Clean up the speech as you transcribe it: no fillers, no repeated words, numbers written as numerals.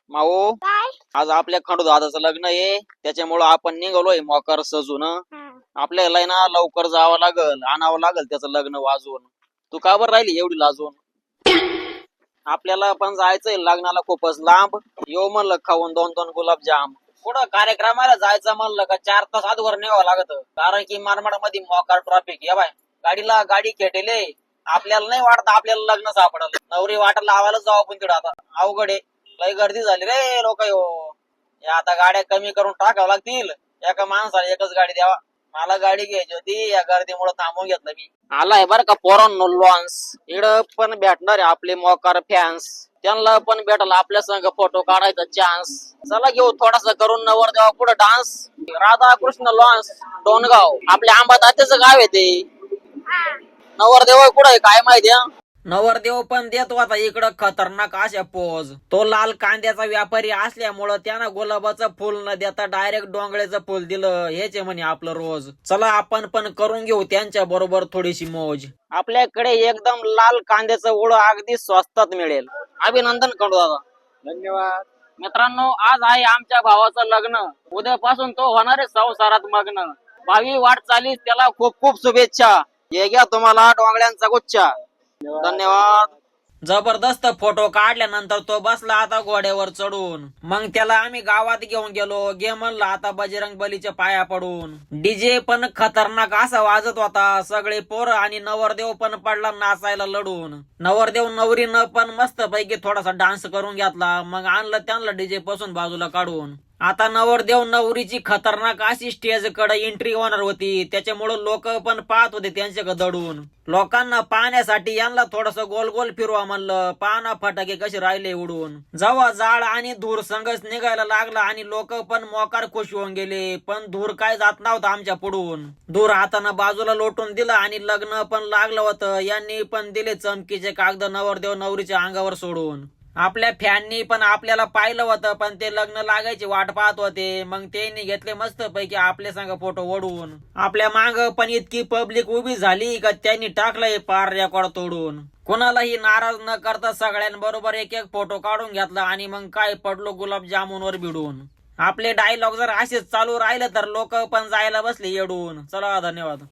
माओ, काय आज आपल्या खंडू दादाचं लग्न आहे, त्याच्यामुळं आपण निघालोय मोकार सजून. आपल्याला ना लवकर जावं लागल, आणावं लागल त्याचं लग्न वाजवून. तू का बरं राहिली एवढी लाजून? आपल्याला पण जायचंय लग्नाला खूपच लांब. येऊ म्हणलं खाऊन 2-2 गुलाबजाम. पुढं कार्यक्रमाला जायचं म्हणलं का 4 तास आधीवर निघावं लागत, कारण की मारमाडामध्ये मोकार ट्रॉफिक. या बाय, गाडी खेटेले. आपल्याला नाही वाटत आपल्याला लग्न सापडलं. नवरी वाट लावायला जाऊ आपण तिकडं. आता अवघड आहे, लय गर्दी झाली रे लोक. आता गाड्या कमी करून टाकावं लागतील. एका माणसाला एकच गाडी द्यावा. मला गाडी घ्यायची होती, या गर्दीमुळे थांबून घेतलं मी. आलाय बरं का पोरांनो लॉन्स. इकडं पण भेटणार आहे आपले मोकार फॅन्स. त्यांना पण भेटला आपल्या संग फोटो काढायचा चान्स. चला घेऊ थोडासा करून नवरदेवा पुढे डान्स. राधाकृष्ण लॉन्स, डोणगाव. आपल्या आंबा तात्याचं गाव आहे ते. नवरदेव कुठं आहे काय माहिती? नवरदेव पण देतो आता इकडं खतरनाक अशा पोज. तो लाल कांद्याचा व्यापारी असल्यामुळं त्यानं गुलाबाचं फुल न देता डायरेक्ट डोंगळ्याचं फुल दिलं. हेच आहे म्हणे आपलं रोज. चला आपण पण करून घेऊ त्यांच्या बरोबर थोडीशी मौज. आपल्याकडे एकदम लाल कांद्याचं ओळ अगदी स्वस्तात मिळेल. अभिनंदन करू दादा. धन्यवाद. मित्रांनो, आज आहे आमच्या भावाचं लग्न. उद्यापासून तो होणार आहे संसारात मग्न. भावी वाटचालीस त्याला खूप खूप शुभेच्छा. हे घ्या तुम्हाला डोंगळ्यांचा गुच्छा. धन्यवाद. जबरदस्त फोटो काढल्यानंतर तो बसला आता घोड्यावर चढून. मग त्याला आम्ही गावात घेऊन गेलो. गे म्हणलं आता बजरंग बलीच्या पाया पडून. डीजे पण खतरनाक असा वाजत होता. सगळे पोरं आणि नवरदेव पण पडला नाचायला लढून. नवरदेव नवरीनं पण मस्त पैकी थोडासा डान्स करून घेतला. मग आणलं त्यांना डीजे पासून बाजूला काढून. आता नवरदेव नवरीची खतरनाक अशी स्टेज कडे एंट्री होणार होती. त्याच्यामुळे लोक पण पाहत होते त्यांच्याकडे दडून. लोकांना पाहण्यासाठी यांना थोडस गोल गोल फिरवा म्हणलं. पाना फटाके कसे राहिले उडून. जेव्हा जाळ आणि धूर संघच निघायला लागला आणि लोक पण मोकार खुश होऊन गेले. पण धूर काय जात नव्हता आमच्या पुढून. धूर हातानं बाजूला लोटून दिला आणि लग्न पण लागलं होतं. यांनी पण दिले चमकीचे कागद नवरदेव नवरीच्या अंगावर सोडून. आपल्या फॅननी पण आपल्याला पाहिलं होतं, पण ते लग्न लागायची वाट पाहत होते. मग त्यांनी घेतले मस्त पैकी आपल्या संग फोटो ओढून. आपल्या माग पण इतकी पब्लिक उभी झाली का त्यांनी टाकलंय पार रेकॉर्ड तोडून. कोणालाही नाराज न करता सगळ्यांबरोबर एक एक फोटो काढून घेतला आणि मग काय पडलो गुलाबजामुनवर भिडून. आपले डायलॉग जर असेच चालू राहिले तर लोक पण जायला बसले येडून. चला धन्यवाद.